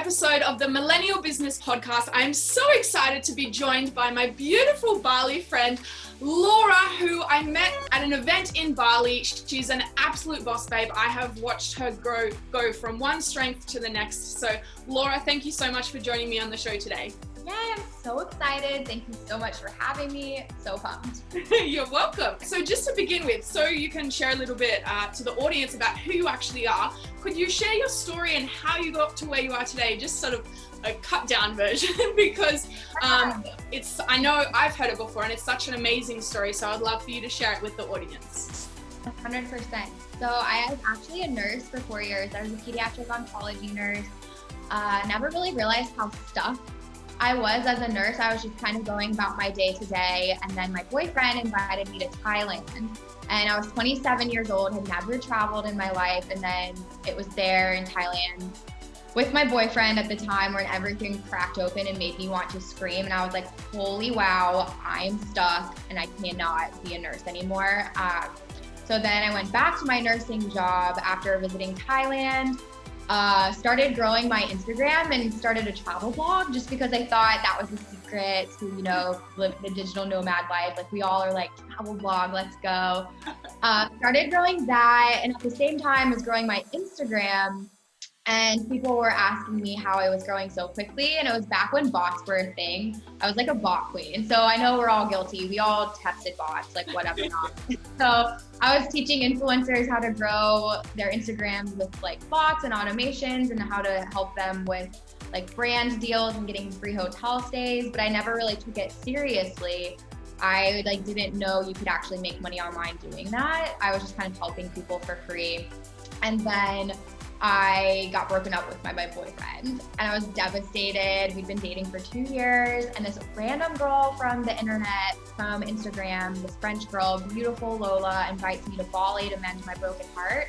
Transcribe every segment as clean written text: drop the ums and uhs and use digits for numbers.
episode of the Millennial Business Podcast. I'm so excited to be joined by my beautiful Bali friend, Laura, who I met at an event in Bali. She's an absolute boss babe. I have watched her go from one strength to the next. So Laura, thank you so much for joining me on the show today. Yay, I'm so excited. Thank you so much for having me. So pumped. You're welcome. So just to begin with, so you can share a little bit to the audience about who you actually are, could you share your story and how you got to where you are today? Just sort of a cut down version because I know I've heard it before and it's such an amazing story. So I'd love for you to share it with the audience. 100%. So I was actually a nurse for 4 years. I was a pediatric oncology nurse. Never really realized how stuck I was as a nurse. I was just kind of going about my day to day. And then my boyfriend invited me to Thailand. And I was 27 years old, had never traveled in my life. And then it was there in Thailand with my boyfriend at the time when everything cracked open and made me want to scream. And I was like, holy wow, I'm stuck and I cannot be a nurse anymore. So then I went back to my nursing job after visiting Thailand. Started growing my Instagram and started a travel blog just because I thought that was the secret to, live the digital nomad life. Like we all are like, travel blog, let's go. Started growing that, and at the same time was growing my Instagram, and people were asking me how I was growing so quickly. And it was back when bots were a thing. I was like a bot queen. So I know we're all guilty. We all tested bots, like whatever not. So I was teaching influencers how to grow their Instagrams with like bots and automations and how to help them with like brand deals and getting free hotel stays. But I never really took it seriously. I didn't know you could actually make money online doing that. I was just kind of helping people for free. And then I got broken up with my boyfriend and I was devastated. We'd been dating for 2 years, and this random girl from the internet, from Instagram, this French girl, beautiful Lola, invites me to Bali to mend my broken heart.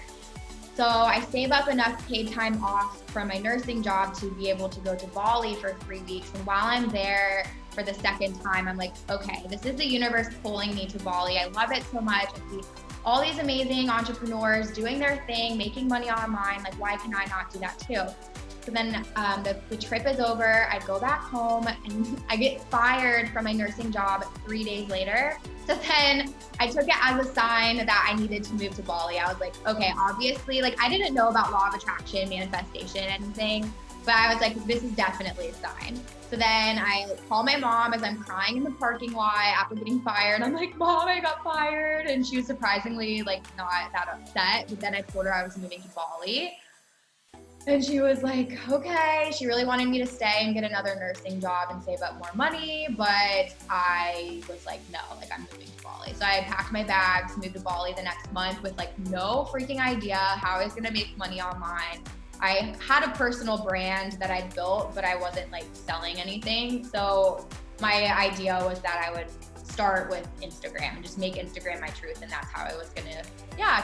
So I save up enough paid time off from my nursing job to be able to go to Bali for 3 weeks. And while I'm there for the second time, I'm like, okay, this is the universe pulling me to Bali. I love it so much. I see all these amazing entrepreneurs doing their thing, making money online. Like, why can I not do that too? So then the trip is over. I go back home and I get fired from my nursing job 3 days later. So then I took it as a sign that I needed to move to Bali. I was like, okay, obviously, I didn't know about law of attraction, manifestation, anything, but I was like, this is definitely a sign. So then I call my mom as I'm crying in the parking lot after getting fired. I'm like, Mom, I got fired. And she was surprisingly not that upset. But then I told her I was moving to Bali. And she was like, okay. She really wanted me to stay and get another nursing job and save up more money. But I was like, no, I'm moving to Bali. So I packed my bags, moved to Bali the next month with no freaking idea how I was going to make money online. I had a personal brand that I'd built, but I wasn't selling anything. So my idea was that I would start with Instagram and just make Instagram my truth. And that's how I was going to,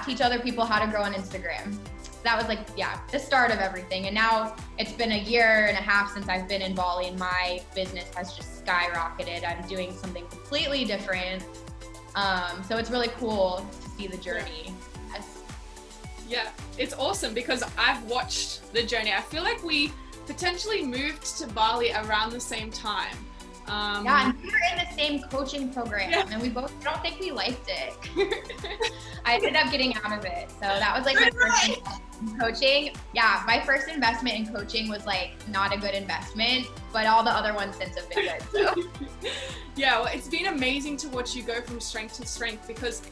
teach other people how to grow on Instagram. That was the start of everything. And now it's been 1.5 years since I've been in Bali, and my business has just skyrocketed. I'm doing something completely different. So it's really cool to see the journey. Yeah, it's awesome because I've watched the journey. I feel like we potentially moved to Bali around the same time. And we were in the same coaching program, and I don't think we liked it. I ended up getting out of it. So that was my first investment in coaching. Yeah, my first investment in coaching was not a good investment, but all the other ones since have been good. So. Yeah, well, it's been amazing to watch you go from strength to strength because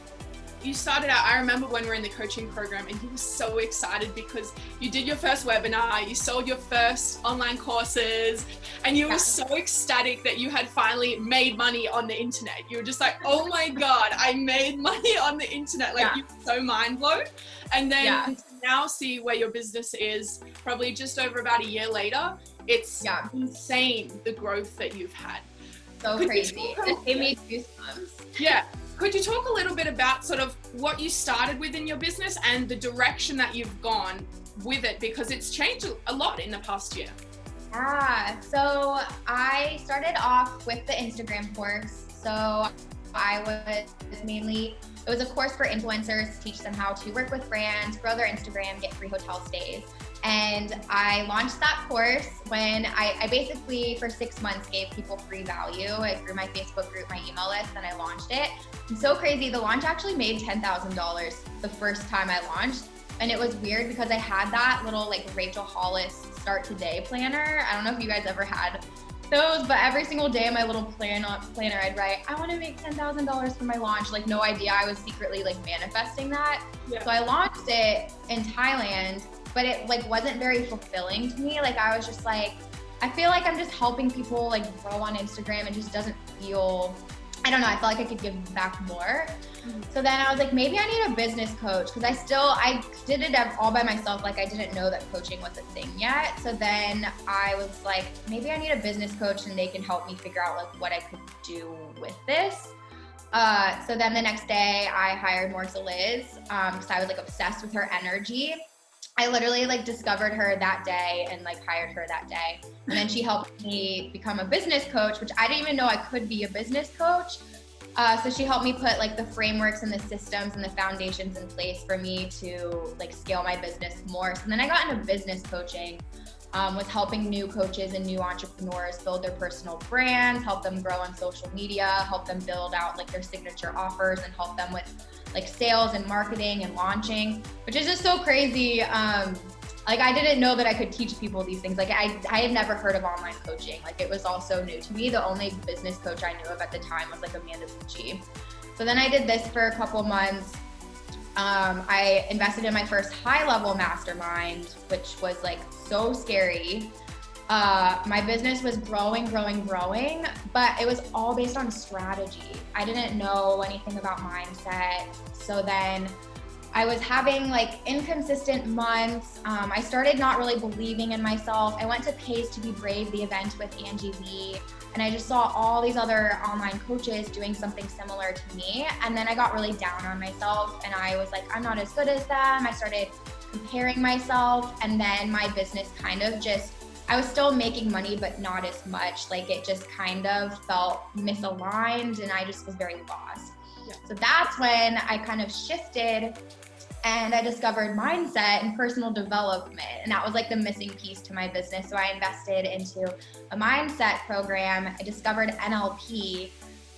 you started out, I remember when we were in the coaching program and you were so excited because you did your first webinar, you sold your first online courses, and you were so ecstatic that you had finally made money on the internet. You were just like, oh my God, I made money on the internet. You were so mind blown. And then to now see where your business is probably just over about 1 year later, it's insane the growth that you've had. So crazy. It gave me goosebumps. Yeah. Could you talk a little bit about sort of what you started with in your business and the direction that you've gone with it? Because it's changed a lot in the past year. Yeah, so I started off with the Instagram course. So it was a course for influencers to teach them how to work with brands, grow their Instagram, get free hotel stays. And I launched that course when I basically for 6 months gave people free value. I grew my Facebook group, my email list, and I launched it. And so crazy, the launch actually made $10,000 the first time I launched. And it was weird because I had that little like Rachel Hollis Start Today planner. I don't know if you guys ever had those, but every single day in my little planner, I'd write, I want to make $10,000 for my launch. Like no idea I was secretly like manifesting that. Yeah. So I launched it in Thailand, but it like wasn't very fulfilling to me. Like I was just like, I feel like I'm just helping people like grow on Instagram. It just doesn't feel, I don't know, I felt like I could give back more. So then I was like, maybe I need a business coach because I did it all by myself. Like I didn't know that coaching was a thing yet. So then I was like, maybe I need a business coach and they can help me figure out like what I could do with this. So then the next day I hired Morsa Liz because I was like obsessed with her energy. I literally like discovered her that day and like hired her that day. And then she helped me become a business coach, which I didn't even know I could be a business coach. So she helped me put like the frameworks and the systems and the foundations in place for me to like scale my business more. So then I got into business coaching, was helping new coaches and new entrepreneurs build their personal brands, help them grow on social media, help them build out like their signature offers and help them with like sales and marketing and launching, which is just so crazy. Like I didn't know that I could teach people these things. Like I had never heard of online coaching. Like it was all so new to me. The only business coach I knew of at the time was like Amanda Pucci. So then I did this for a couple months. I invested in my first high level mastermind, which was like so scary. My business was growing, but it was all based on strategy. I didn't know anything about mindset. So then I was having like inconsistent months. I started not really believing in myself. I went to Pays to Be Brave, the event with Angie V, and I just saw all these other online coaches doing something similar to me. And then I got really down on myself and I was like, I'm not as good as them. I started comparing myself, and then my business kind of just, I was still making money, but not as much. Like it just kind of felt misaligned and I just was very lost. Yeah. So that's when I kind of shifted and I discovered mindset and personal development. And that was like the missing piece to my business. So I invested into a mindset program. I discovered NLP.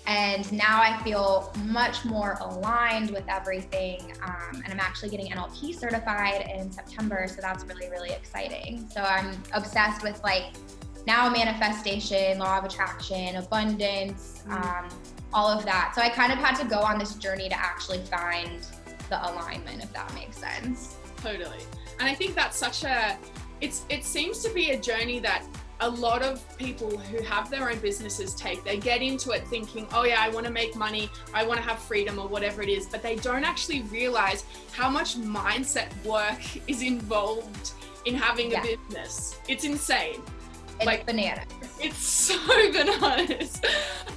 And now I feel much more aligned with everything. And I'm actually getting NLP certified in September. So that's really, really exciting. So I'm obsessed with like now manifestation, law of attraction, abundance, all of that. So I kind of had to go on this journey to actually find the alignment, if that makes sense. Totally. And I think that's such a, it seems to be a journey that a lot of people who have their own businesses take. They get into it thinking, oh yeah, I want to make money, I want to have freedom or whatever it is, but they don't actually realize how much mindset work is involved in having a business. It's insane. It's like bananas. It's so bananas.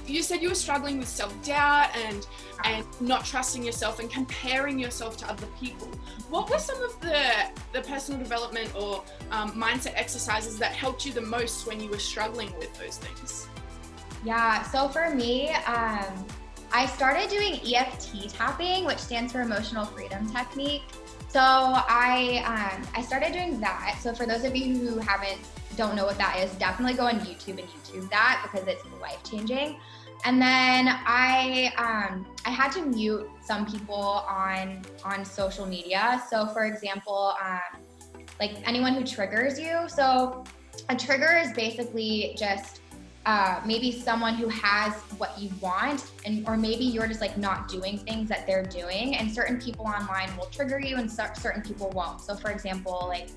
You said you were struggling with self-doubt and not trusting yourself and comparing yourself to other people. What were some of the personal development or mindset exercises that helped you the most when you were struggling with those things? Yeah, so for me, I started doing EFT tapping, which stands for Emotional Freedom Technique. So I started doing that. So for those of you who don't know what that is, definitely go on YouTube and YouTube that because it's life-changing. And then I had to mute some people on social media. So for example, like anyone who triggers you. So a trigger is basically just maybe someone who has what you want, or maybe you're just like not doing things that they're doing, and certain people online will trigger you and certain people won't. So for example, like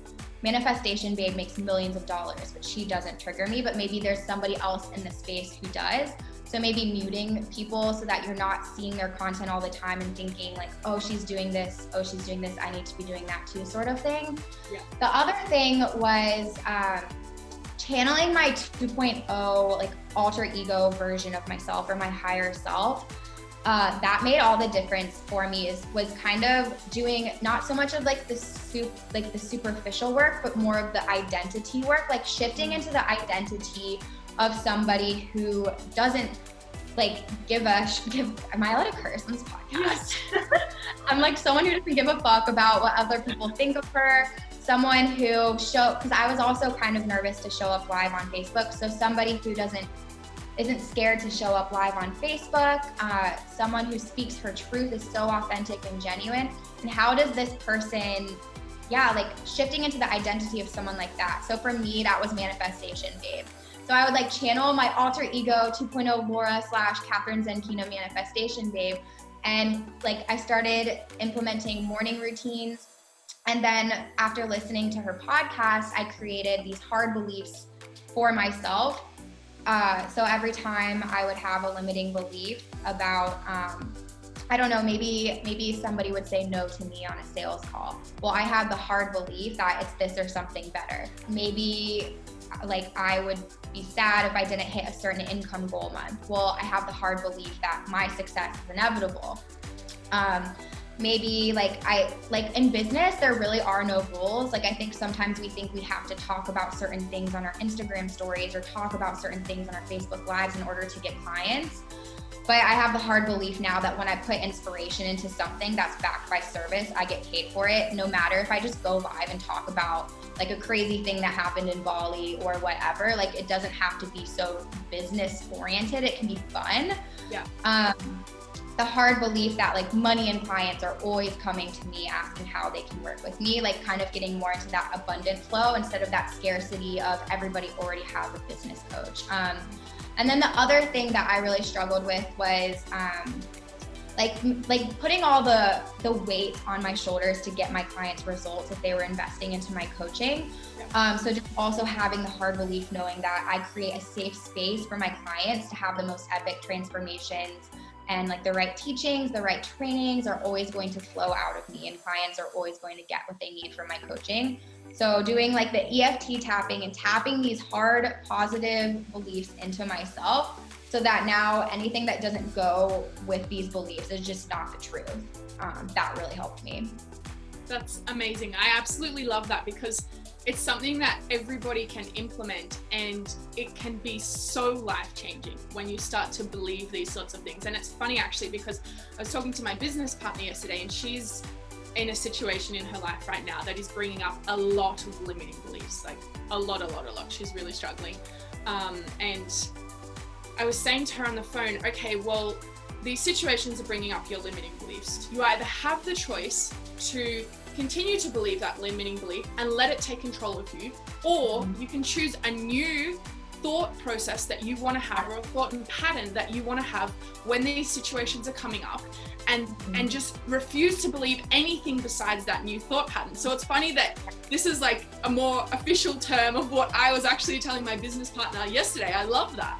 Manifestation Babe makes millions of dollars, but she doesn't trigger me, but maybe there's somebody else in the space who does. So maybe muting people so that you're not seeing their content all the time and thinking like, oh, she's doing this, I need to be doing that too, sort of thing. Yeah. The other thing was channeling my 2.0 like alter ego version of myself, or my higher self. That made all the difference for me. Was kind of doing not so much of like the superficial work, but more of the identity work, like shifting into the identity of somebody who doesn't like give am I allowed to curse on this podcast? Yes. I'm like someone who doesn't give a fuck about what other people think of her. someone who because I was also kind of nervous to show up live on Facebook. So somebody who isn't scared to show up live on Facebook, someone who speaks her truth, is so authentic and genuine. And how does this person, like shifting into the identity of someone like that. So for me, that was Manifestation Babe. So I would like channel my alter ego 2.0 Laura / Catherine Zenkina Manifestation Babe. And like I started implementing morning routines. And then after listening to her podcast, I created these hard beliefs for myself. So every time I would have a limiting belief about, I don't know, maybe somebody would say no to me on a sales call. Well, I had the hard belief that it's this or something better. Maybe like I would be sad if I didn't hit a certain income goal month. Well, I have the hard belief that my success is inevitable. Maybe like in business, there really are no rules. Like I think sometimes we think we have to talk about certain things on our Instagram stories or talk about certain things on our Facebook lives in order to get clients. But I have the hard belief now that when I put inspiration into something that's backed by service, I get paid for it. No matter if I just go live and talk about like a crazy thing that happened in Bali or whatever, like it doesn't have to be so business oriented. It can be fun. Yeah. The hard belief that like money and clients are always coming to me asking how they can work with me, like kind of getting more into that abundant flow instead of that scarcity of everybody already has a business coach. And then the other thing that I really struggled with was like putting all the weight on my shoulders to get my clients results if they were investing into my coaching. So just also having the hard belief knowing that I create a safe space for my clients to have the most epic transformations, and like the right teachings, the right trainings are always going to flow out of me, and clients are always going to get what they need from my coaching. So doing like the EFT tapping and tapping these hard positive beliefs into myself so that now anything that doesn't go with these beliefs is just not the truth. That really helped me. That's amazing. I absolutely love that because it's something that everybody can implement, and it can be so life-changing when you start to believe these sorts of things. And it's funny actually because I was talking to my business partner yesterday, and she's in a situation in her life right now that is bringing up a lot of limiting beliefs, like a lot. She's really struggling. And I was saying to her on the phone, okay, well, these situations are bringing up your limiting beliefs. You either have the choice to continue to believe that limiting belief and let it take control of you, or you can choose a new thought process that you want to have, or a thought and pattern that you want to have when these situations are coming up, and just refuse to believe anything besides that new thought pattern. So it's funny that this is like a more official term of what I was actually telling my business partner yesterday. I love that.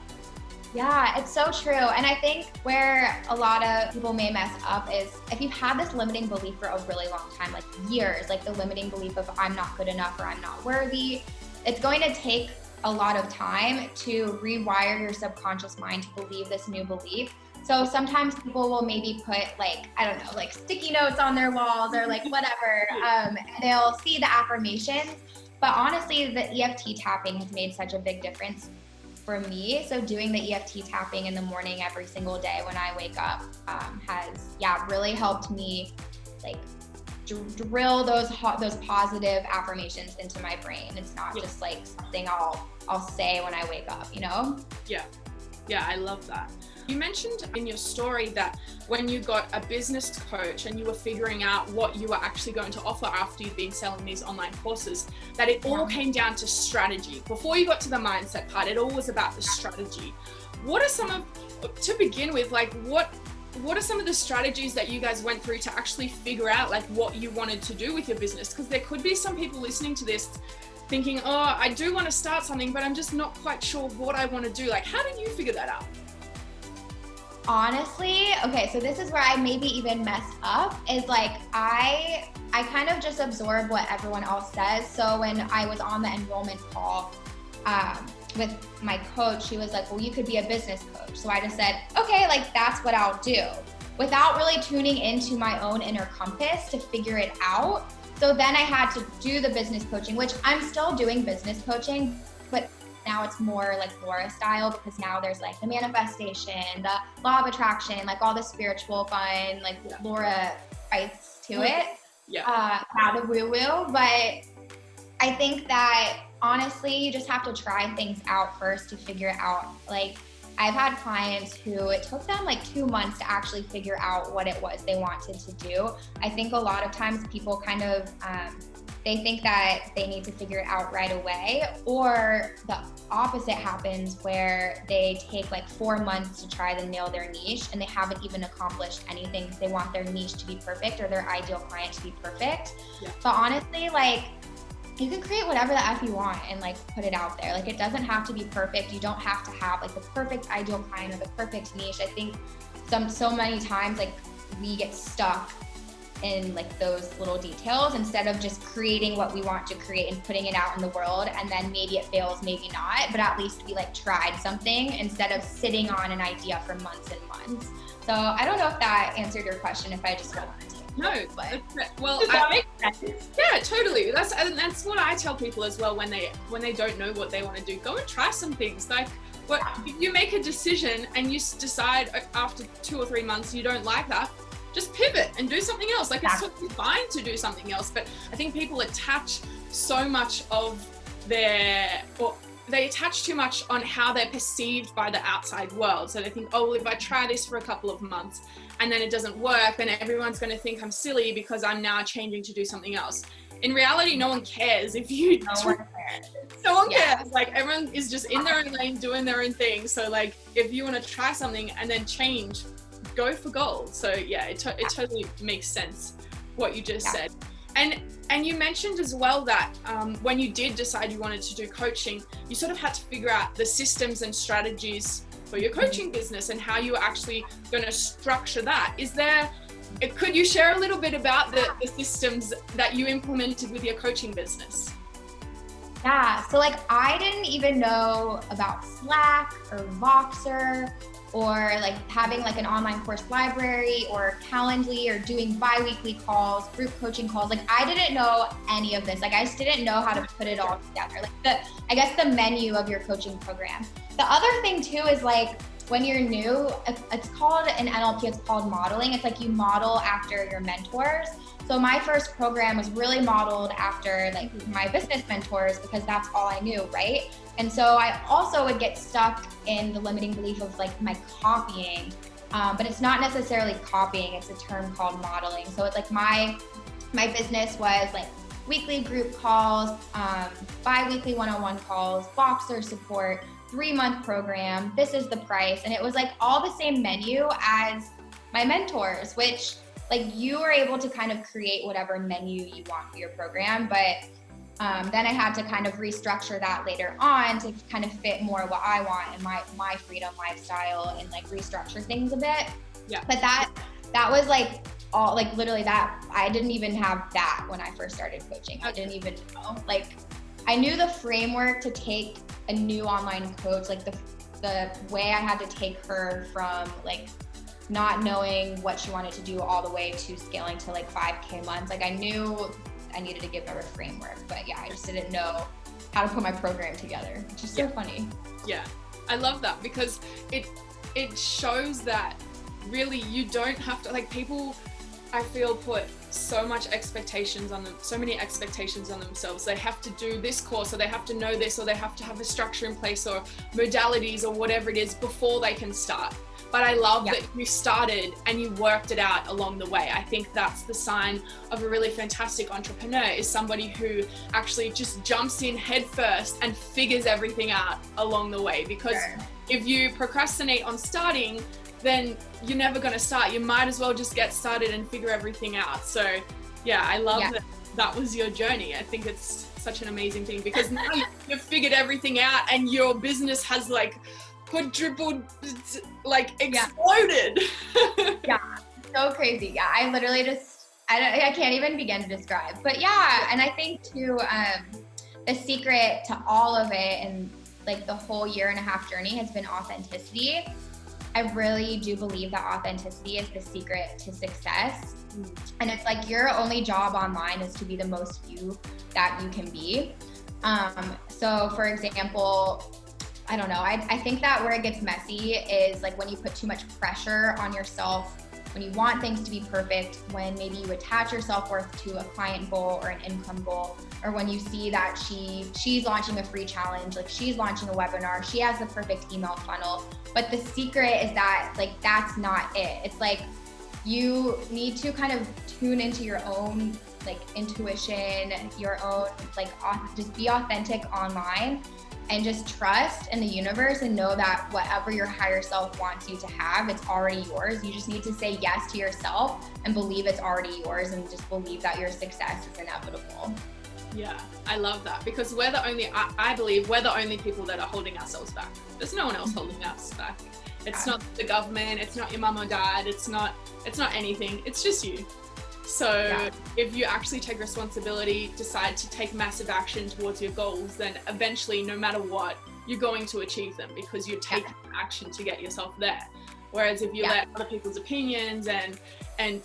Yeah, it's so true. And I think where a lot of people may mess up is if you've had this limiting belief for a really long time, like years, like the limiting belief of I'm not good enough or I'm not worthy, it's going to take a lot of time to rewire your subconscious mind to believe this new belief. So sometimes people will maybe put like, I don't know, like sticky notes on their walls or like whatever. And they'll see the affirmations. But honestly, the EFT tapping has made such a big difference for me. So doing the EFT tapping in the morning every single day when I wake up has really helped me like drill those positive affirmations into my brain. It's not just like something I'll say when I wake up, you know? Yeah, I love that. You mentioned in your story that when you got a business coach and you were figuring out what you were actually going to offer after you've been selling these online courses, that it all came down to strategy. Before you got to the mindset part, it all was about the strategy. What are some of, to begin with, like what are some of the strategies that you guys went through to actually figure out like what you wanted to do with your business? Because there could be some people listening to this thinking, oh, I do want to start something, but I'm just not quite sure what I want to do. Like, how did you figure that out? Honestly, okay, so this is where I maybe even messed up, is like I kind of just absorb what everyone else says. So when I was on the enrollment call with my coach, she was like, well, you could be a business coach. So I just said, okay, like that's what I'll do, without really tuning into my own inner compass to figure it out. So then I had to do the business coaching, which I'm still doing business coaching, but now it's more like Laura style, because now there's like the manifestation, the law of attraction, like all the spiritual fun, like Laura fights to it. Not a woo-woo, but I think that honestly, you just have to try things out first to figure it out. Like, I've had clients who it took them like 2 months to actually figure out what it was they wanted to do. I think a lot of times people kind of, they think that they need to figure it out right away, or the opposite happens where they take like 4 months to try to nail their niche and they haven't even accomplished anything because they want their niche to be perfect or their ideal client to be perfect. Yeah. But honestly, like, you can create whatever the F you want and like put it out there. Like, it doesn't have to be perfect. You don't have to have like the perfect ideal client or the perfect niche. I think so many times like we get stuck in like those little details instead of just creating what we want to create and putting it out in the world, and then maybe it fails, maybe not, but at least we like tried something instead of sitting on an idea for months and months. So I don't know if that answered your question, if I just went on to. No, but well, does that make sense? Yeah, totally. That's what I tell people as well when they don't know what they want to do. Go and try some things. Like, what you make a decision and you decide after 2 or 3 months you don't like that, just pivot and do something else. Like, it's totally fine to do something else. But I think people attach so much of they attach too much on how they're perceived by the outside world. So they think, oh, well, if I try this for a couple of months and then it doesn't work, then everyone's going to think I'm silly because I'm now changing to do something else. In reality, no one cares if you. No one cares. Like, everyone is just in their own lane, doing their own thing. So like, if you want to try something and then change, go for gold. So yeah, it totally makes sense what you just said. And you mentioned as well that when you did decide you wanted to do coaching, you sort of had to figure out the systems and strategies for your coaching business and how you were actually going to structure that. Could you share a little bit about the systems that you implemented with your coaching business? Yeah, so like, I didn't even know about Slack or Voxer or like having like an online course library or Calendly or doing bi-weekly calls, group coaching calls. Like, I didn't know any of this. Like, I just didn't know how to put it all together. Like, I guess the menu of your coaching program. The other thing too is like, when you're new, it's called in NLP, it's called modeling. It's like you model after your mentors. So my first program was really modeled after like my business mentors because that's all I knew, right? And so I also would get stuck in the limiting belief of like my copying, but it's not necessarily copying, it's a term called modeling. So it's like my business was like weekly group calls, bi-weekly one-on-one calls, Voxer support, 3-month program, this is the price. And it was like all the same menu as my mentors, which like you are able to kind of create whatever menu you want for your program. But then I had to kind of restructure that later on to kind of fit more what I want and my freedom lifestyle and like restructure things a bit. Yeah. But that was like all, like literally that, I didn't even have that when I first started coaching. I didn't even know. Like, I knew the framework to take a new online coach, like the way I had to take her from like not knowing what she wanted to do all the way to scaling to like 5K months. Like, I knew I needed to give her a framework, but yeah, I just didn't know how to put my program together, which is so funny. Yeah, I love that because it shows that really you don't have to, like, people, I feel, put so many expectations on themselves. They have to do this course, or they have to know this, or they have to have a structure in place or modalities or whatever it is before they can start. But I love that you started and you worked it out along the way. I think that's the sign of a really fantastic entrepreneur, is somebody who actually just jumps in head first and figures everything out along the way. Because if you procrastinate on starting, then you're never going to start. You might as well just get started and figure everything out. So yeah, I love that was your journey. I think it's such an amazing thing because now you've figured everything out and your business has like quadrupled, like exploded. Yeah, so crazy. Yeah, I literally just, I can't even begin to describe. But yeah, and I think too, the secret to all of it and like the whole 1.5-year journey has been authenticity. I really do believe that authenticity is the secret to success. And it's like your only job online is to be the most you that you can be. So for example, I don't know, I think that where it gets messy is like when you put too much pressure on yourself when you want things to be perfect, when maybe you attach your self-worth to a client goal or an income goal, or when you see that she's launching a free challenge, like she's launching a webinar, she has the perfect email funnel. But the secret is that like that's not it. It's like you need to kind of tune into your own like intuition, your own like just be authentic online and just trust in the universe and know that whatever your higher self wants you to have, it's already yours. You just need to say yes to yourself and believe it's already yours, and just believe that your success is inevitable. Yeah, I love that, because we're the only, I believe we're the only people that are holding ourselves back. There's no one else holding us back. It's not the government, it's not your mom or dad, it's not anything, it's just you. So if you actually take responsibility, decide to take massive action towards your goals, then eventually, no matter what, you're going to achieve them because you're taking action to get yourself there. Whereas if you let other people's opinions and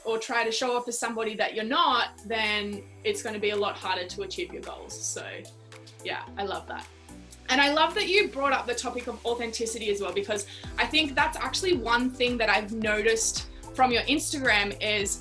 or try to show off as somebody that you're not, then it's going to be a lot harder to achieve your goals. So yeah, I love that. And I love that you brought up the topic of authenticity as well, because I think that's actually one thing that I've noticed from your Instagram is,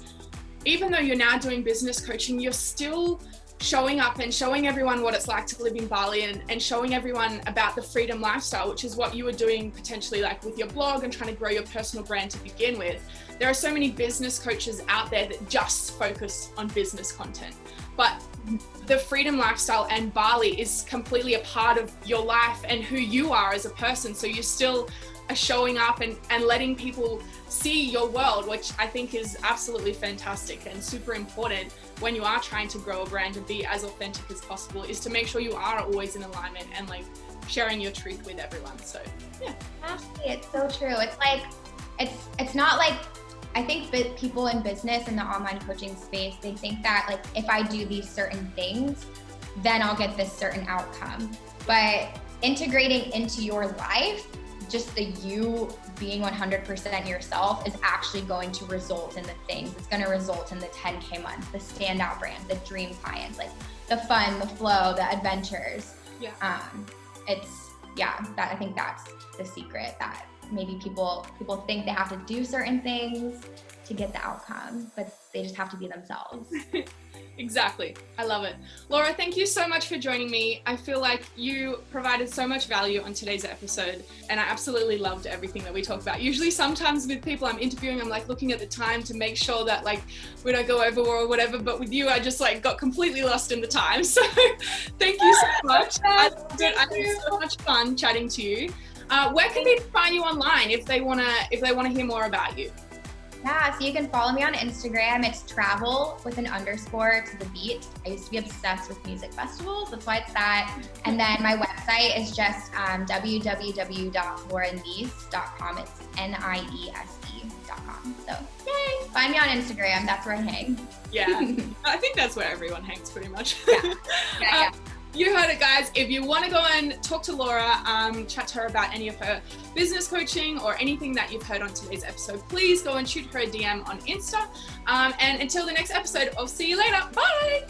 even though you're now doing business coaching, you're still showing up and showing everyone what it's like to live in Bali, and showing everyone about the freedom lifestyle, which is what you were doing potentially like with your blog and trying to grow your personal brand to begin with. There are so many business coaches out there that just focus on business content, but the freedom lifestyle and Bali is completely a part of your life and who you are as a person. So you still are showing up and letting people see your world, which I think is absolutely fantastic and super important when you are trying to grow a brand and be as authentic as possible, is to make sure you are always in alignment and like sharing your truth with everyone. So yeah, absolutely, it's so true. It's like it's not like, I think people in business in the online coaching space, they think that like if I do these certain things, then I'll get this certain outcome. But integrating into your life, just the you being 100% yourself is actually going to result in the things. It's going to result in the 10K months, the standout brand, the dream clients, like the fun, the flow, the adventures. Yeah. I think that's the secret, that maybe people think they have to do certain things to get the outcome, but they just have to be themselves. Exactly. I love it. Laura, thank you so much for joining me. I feel like you provided so much value on today's episode, and I absolutely loved everything that we talked about. Usually sometimes with people I'm interviewing, I'm like looking at the time to make sure that like we don't go over or whatever, but with you, I just like got completely lost in the time. So thank you so much. I loved it. I had so much fun chatting to you. Where can people find you online if they wanna hear more about you? Yeah, so you can follow me on Instagram. It's travel with an underscore to the beat. I used to be obsessed with music festivals. That's why it's that. And then my website is just www.lauraniese.com. It's NIESE.com. So yay, find me on Instagram. That's where I hang. Yeah, I think that's where everyone hangs pretty much. Yeah. You heard it, guys. If you want to go and talk to Laura, chat to her about any of her business coaching or anything that you've heard on today's episode, please go and shoot her a DM on Insta. And until the next episode, I'll see you later. Bye.